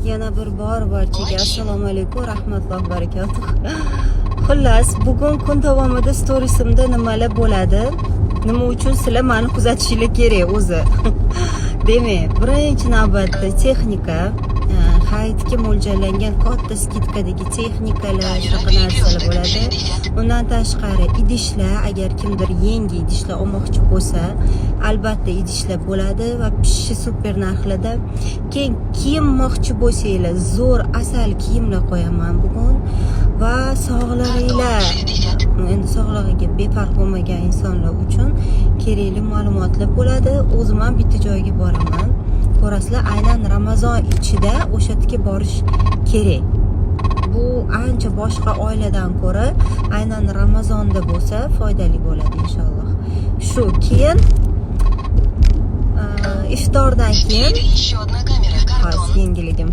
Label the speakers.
Speaker 1: Yana bir bor barchaga assalomu alaykum, rahmatullohi barakatuh. Xullas, bugun kun davomida storiesimda nimalar bo'ladi? Nima uchun sizlar meni kuzatishingiz kerak o'zi? Demak, birinchi navbatda texnika, hayitga mo'ljallangan katta skidkadagi texnikalar, shunaqa narsalar bo'ladi. Undan tashqari idishlar, agar kimdir yangi idishlar olmoqchi bo'lsa, albatta idishlar bo'ladi va pishishi super narxlarda. Keyin kiyinmoqchi bo'lsanglar, zo'r asal kiyimlar qo'yaman bugun va sog'lig'inglar, endi sog'lig'iga befarq bo'lmagan insonlar uchun kerakli ma'lumotlar bo'ladi. O'zim ham bitta joyga boraman. Ko'rasizlar, aynan Ramazon ichida o'sha yerga borish kerak. Bu ancha boshqa oiladan ko'ra aynan Ramazonda bo'lsa foydali bo'ladi inshaalloh. Shu keyin iftordan keyin yangiligim